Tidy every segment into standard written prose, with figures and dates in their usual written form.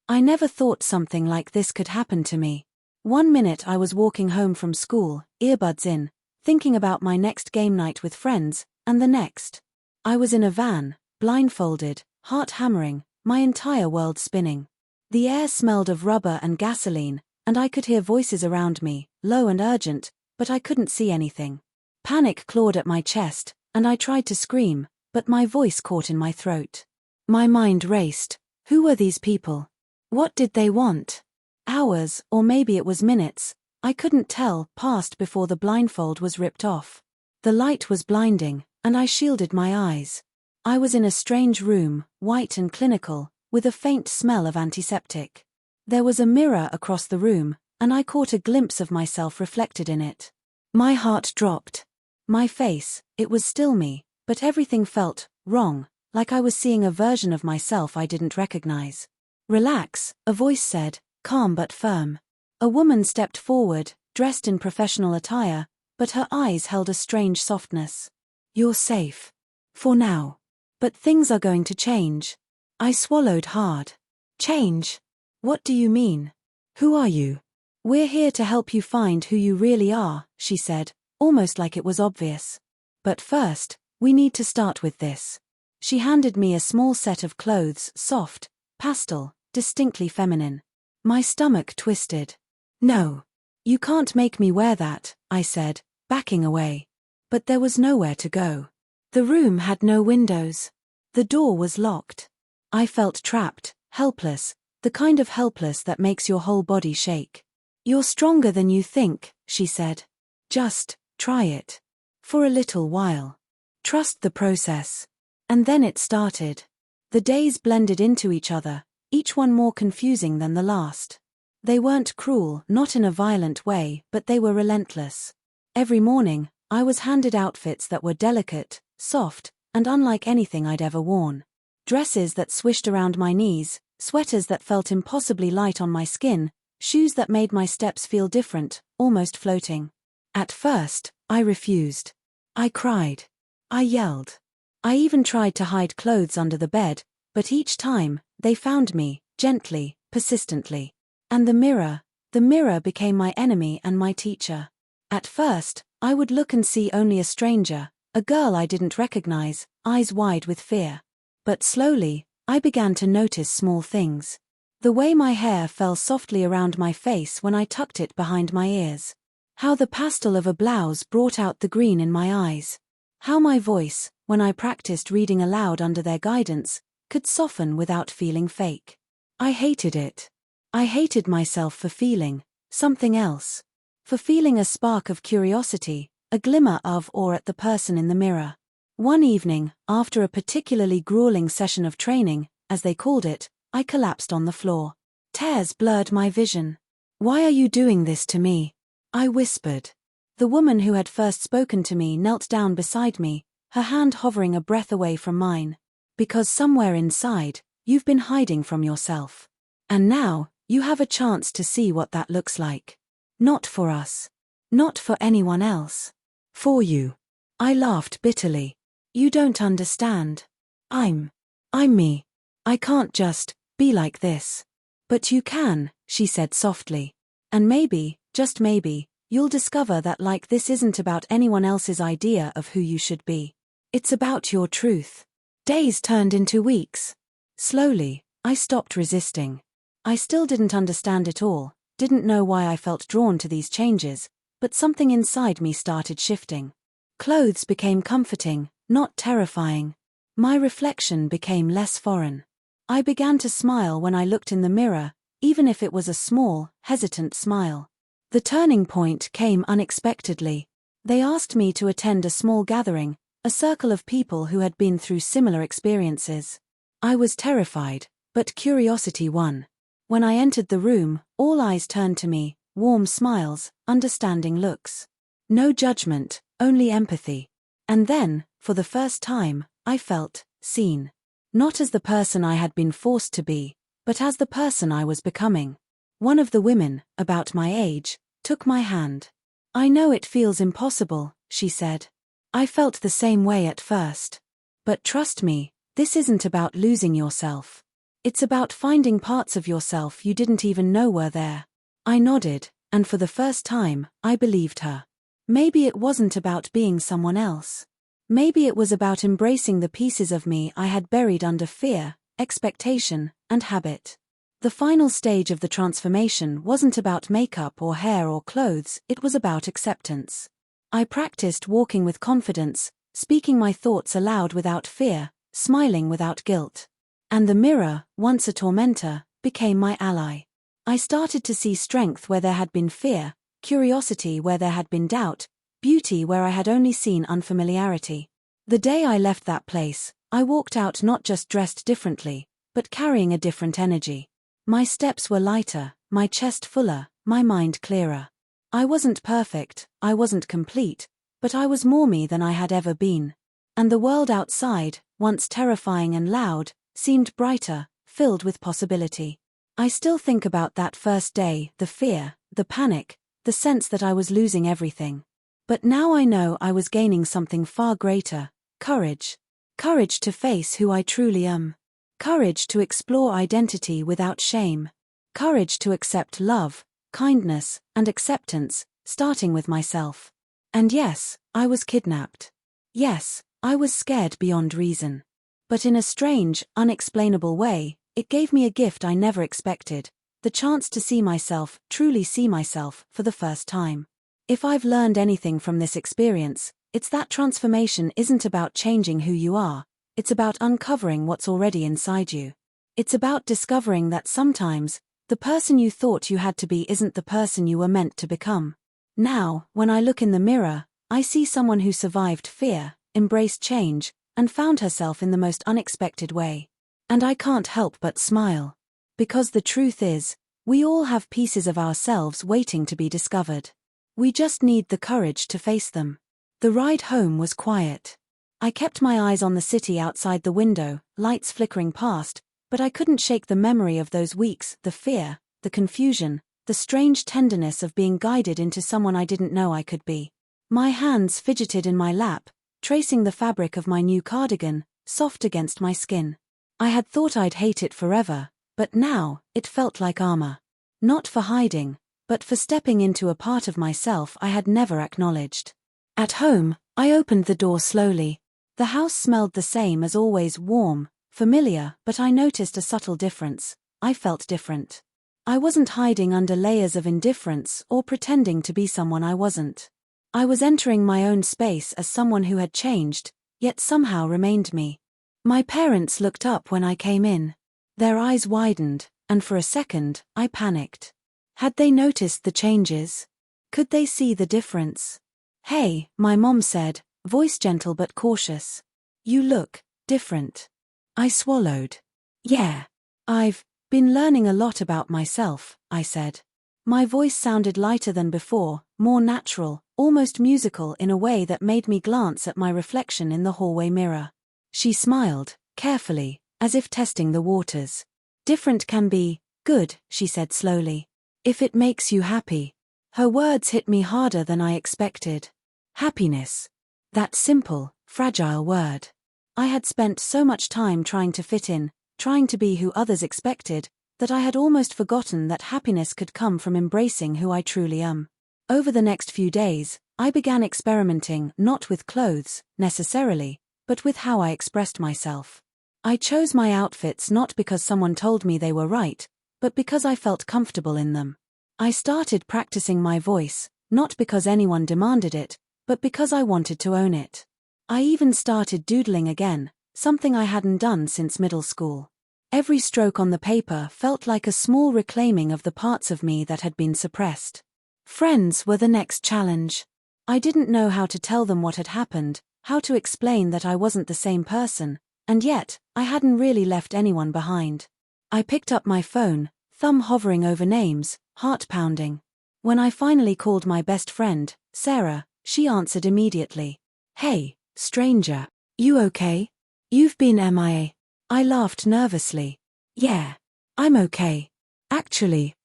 I never thought something like this could happen to me. One minute I was walking home from school, earbuds in, thinking about my next game night with friends, and the next, I was in a van, blindfolded, heart hammering, my entire world spinning. The air smelled of rubber and gasoline, and I could hear voices around me, low and urgent, but I couldn't see anything. Panic clawed at my chest, and I tried to scream, but my voice caught in my throat. My mind raced. Who were these people? What did they want? Hours, or maybe it was minutes, I couldn't tell, passed before the blindfold was ripped off. The light was blinding, and I shielded my eyes. I was in a strange room, white and clinical, with a faint smell of antiseptic. There was a mirror across the room, and I caught a glimpse of myself reflected in it. My heart dropped. My face, it was still me, but everything felt wrong, like I was seeing a version of myself I didn't recognize. Relax, a voice said, calm but firm. A woman stepped forward, dressed in professional attire, but her eyes held a strange softness. You're safe. For now. But things are going to change. I swallowed hard. Change? What do you mean? Who are you? We're here to help you find who you really are, she said, almost like it was obvious. But first, we need to start with this. She handed me a small set of clothes, soft, pastel, distinctly feminine. My stomach twisted. No. You can't make me wear that, I said, backing away. But there was nowhere to go. The room had no windows. The door was locked. I felt trapped, helpless, the kind of helpless that makes your whole body shake. You're stronger than you think, she said. Just try it. For a little while. Trust the process. And then it started. The days blended into each other, each one more confusing than the last. They weren't cruel, not in a violent way, but they were relentless. Every morning, I was handed outfits that were delicate, soft, and unlike anything I'd ever worn. Dresses that swished around my knees, sweaters that felt impossibly light on my skin, shoes that made my steps feel different, almost floating. At first, I refused. I cried. I yelled. I even tried to hide clothes under the bed, but each time, they found me, gently, persistently. And the mirror became my enemy and my teacher. At first, I would look and see only a stranger, a girl I didn't recognize, eyes wide with fear. But slowly, I began to notice small things. The way my hair fell softly around my face when I tucked it behind my ears. How the pastel of a blouse brought out the green in my eyes. How my voice, when I practiced reading aloud under their guidance, could soften without feeling fake. I hated it. I hated myself for feeling something else. For feeling a spark of curiosity, a glimmer of awe at the person in the mirror. One evening, after a particularly grueling session of training, as they called it, I collapsed on the floor. Tears blurred my vision. Why are you doing this to me? I whispered. The woman who had first spoken to me knelt down beside me, her hand hovering a breath away from mine. Because somewhere inside, you've been hiding from yourself. And now, you have a chance to see what that looks like. Not for us. Not for anyone else. For you. I laughed bitterly. You don't understand. I'm me. I can't just be like this. But you can, she said softly. And maybe, just maybe, you'll discover that like this isn't about anyone else's idea of who you should be. It's about your truth. Days turned into weeks. Slowly, I stopped resisting. I still didn't understand it all, didn't know why I felt drawn to these changes, but something inside me started shifting. Clothes became comforting, not terrifying. My reflection became less foreign. I began to smile when I looked in the mirror, even if it was a small, hesitant smile. The turning point came unexpectedly. They asked me to attend a small gathering, a circle of people who had been through similar experiences. I was terrified, but curiosity won. When I entered the room, all eyes turned to me, warm smiles, understanding looks. No judgment, only empathy. And then, for the first time, I felt seen. Not as the person I had been forced to be, but as the person I was becoming. One of the women, about my age, took my hand. I know it feels impossible, she said. I felt the same way at first. But trust me, this isn't about losing yourself. It's about finding parts of yourself you didn't even know were there. I nodded, and for the first time, I believed her. Maybe it wasn't about being someone else. Maybe it was about embracing the pieces of me I had buried under fear, expectation, and habit. The final stage of the transformation wasn't about makeup or hair or clothes, it was about acceptance. I practiced walking with confidence, speaking my thoughts aloud without fear, smiling without guilt. And the mirror, once a tormentor, became my ally. I started to see strength where there had been fear, curiosity where there had been doubt, beauty where I had only seen unfamiliarity. The day I left that place, I walked out not just dressed differently, but carrying a different energy. My steps were lighter, my chest fuller, my mind clearer. I wasn't perfect, I wasn't complete, but I was more me than I had ever been. And the world outside, once terrifying and loud, seemed brighter, filled with possibility. I still think about that first day, the fear, the panic, the sense that I was losing everything. But now I know I was gaining something far greater: courage. Courage to face who I truly am. Courage to explore identity without shame. Courage to accept love, kindness, and acceptance, starting with myself. And yes, I was kidnapped. Yes, I was scared beyond reason. But in a strange, unexplainable way, it gave me a gift I never expected: the chance to see myself, truly see myself, for the first time. If I've learned anything from this experience, it's that transformation isn't about changing who you are, it's about uncovering what's already inside you. It's about discovering that sometimes, the person you thought you had to be isn't the person you were meant to become. Now, when I look in the mirror, I see someone who survived fear, embraced change, and found herself in the most unexpected way. And I can't help but smile. Because the truth is, we all have pieces of ourselves waiting to be discovered. We just need the courage to face them. The ride home was quiet. I kept my eyes on the city outside the window, lights flickering past, but I couldn't shake the memory of those weeks, the fear, the confusion, the strange tenderness of being guided into someone I didn't know I could be. My hands fidgeted in my lap, tracing the fabric of my new cardigan, soft against my skin. I had thought I'd hate it forever, but now, it felt like armor. Not for hiding, but for stepping into a part of myself I had never acknowledged. At home, I opened the door slowly. The house smelled the same as always: warm, familiar, but I noticed a subtle difference. I felt different. I wasn't hiding under layers of indifference or pretending to be someone I wasn't. I was entering my own space as someone who had changed, yet somehow remained me. My parents looked up when I came in. Their eyes widened, and for a second, I panicked. Had they noticed the changes? Could they see the difference? "Hey," my mom said, voice gentle but cautious. "You look different." I swallowed. "Yeah. I've been learning a lot about myself," I said. My voice sounded lighter than before, more natural, almost musical in a way that made me glance at my reflection in the hallway mirror. She smiled, carefully, as if testing the waters. "Different can be good," she said slowly. "If it makes you happy." Her words hit me harder than I expected. Happiness. That simple, fragile word. I had spent so much time trying to fit in, trying to be who others expected, that I had almost forgotten that happiness could come from embracing who I truly am. Over the next few days, I began experimenting not with clothes, necessarily, but with how I expressed myself. I chose my outfits not because someone told me they were right, but because I felt comfortable in them. I started practicing my voice, not because anyone demanded it, but because I wanted to own it. I even started doodling again, something I hadn't done since middle school. Every stroke on the paper felt like a small reclaiming of the parts of me that had been suppressed. Friends were the next challenge. I didn't know how to tell them what had happened, how to explain that I wasn't the same person, and yet, I hadn't really left anyone behind. I picked up my phone, thumb hovering over names, heart pounding. When I finally called my best friend, Sarah, she answered immediately. "Hey, stranger. You okay? You've been MIA. I laughed nervously. "Yeah. I'm okay. Actually,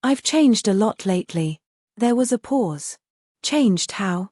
I've changed a lot lately." There was a pause. "Changed how?"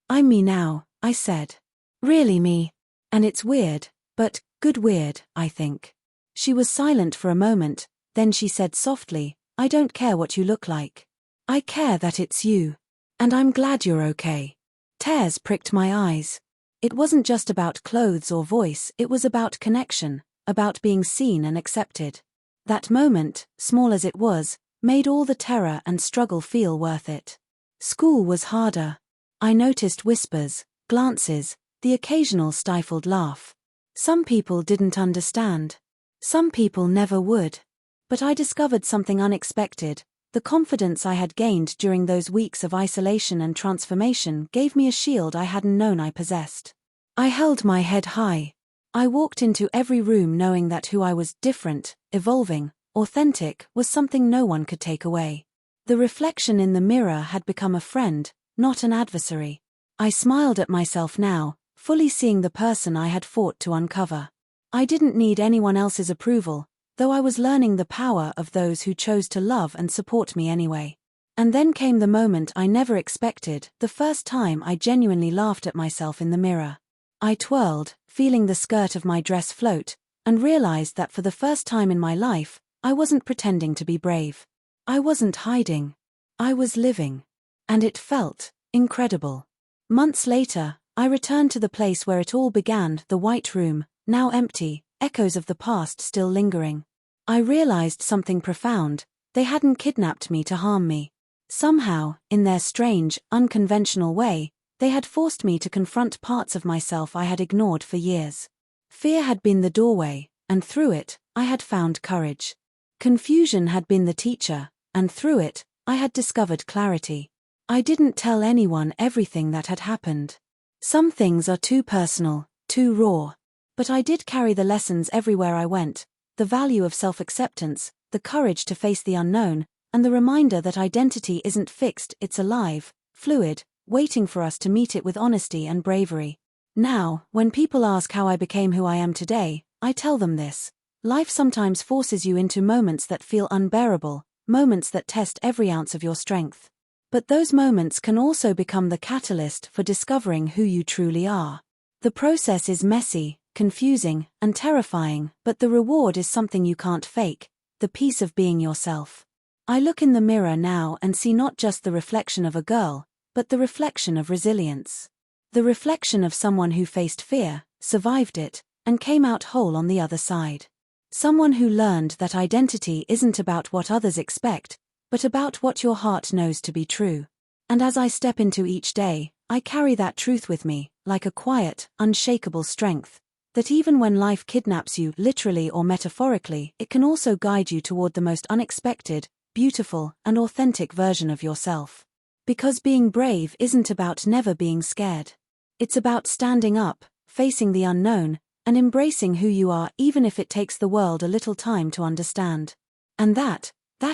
"I'm me now," I said. "Really me. And it's weird, but good weird, I think." She was silent for a moment, then she said softly, "I don't care what you look like. I care that it's you. And I'm glad you're okay." Tears pricked my eyes. It wasn't just about clothes or voice, it was about connection, about being seen and accepted. That moment, small as it was, made all the terror and struggle feel worth it. School was harder. I noticed whispers, glances, the occasional stifled laugh. Some people didn't understand. Some people never would. But I discovered something unexpected. The confidence I had gained during those weeks of isolation and transformation gave me a shield I hadn't known I possessed. I held my head high. I walked into every room knowing that who I was, different, evolving, authentic, was something no one could take away. The reflection in the mirror had become a friend, not an adversary. I smiled at myself now, fully seeing the person I had fought to uncover. I didn't need anyone else's approval, though I was learning the power of those who chose to love and support me anyway. And then came the moment I never expected, the first time I genuinely laughed at myself in the mirror. I twirled, feeling the skirt of my dress float, and realized that for the first time in my life, I wasn't pretending to be brave. I wasn't hiding. I was living. And it felt incredible. Months later, I returned to the place where it all began, the white room, now empty, echoes of the past still lingering. I realized something profound. They hadn't kidnapped me to harm me. Somehow, in their strange, unconventional way, they had forced me to confront parts of myself I had ignored for years. Fear had been the doorway, and through it, I had found courage. Confusion had been the teacher, and through it, I had discovered clarity. I didn't tell anyone everything that had happened. Some things are too personal, too raw. But I did carry the lessons everywhere I went, the value of self-acceptance, the courage to face the unknown, and the reminder that identity isn't fixed, it's alive, fluid, waiting for us to meet it with honesty and bravery. Now, when people ask how I became who I am today, I tell them this. Life sometimes forces you into moments that feel unbearable, moments that test every ounce of your strength. But those moments can also become the catalyst for discovering who you truly are. The process is messy, confusing, and terrifying, but the reward is something you can't fake, the peace of being yourself. I look in the mirror now and see not just the reflection of a girl, but the reflection of resilience. The reflection of someone who faced fear, survived it, and came out whole on the other side. Someone who learned that identity isn't about what others expect, but about what your heart knows to be true. And as I step into each day, I carry that truth with me, like a quiet, unshakable strength, that even when life kidnaps you, literally or metaphorically, it can also guide you toward the most unexpected, beautiful, and authentic version of yourself. Because being brave isn't about never being scared. It's about standing up, facing the unknown, and embracing who you are even if it takes the world a little time to understand. And that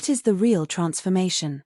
is the real transformation.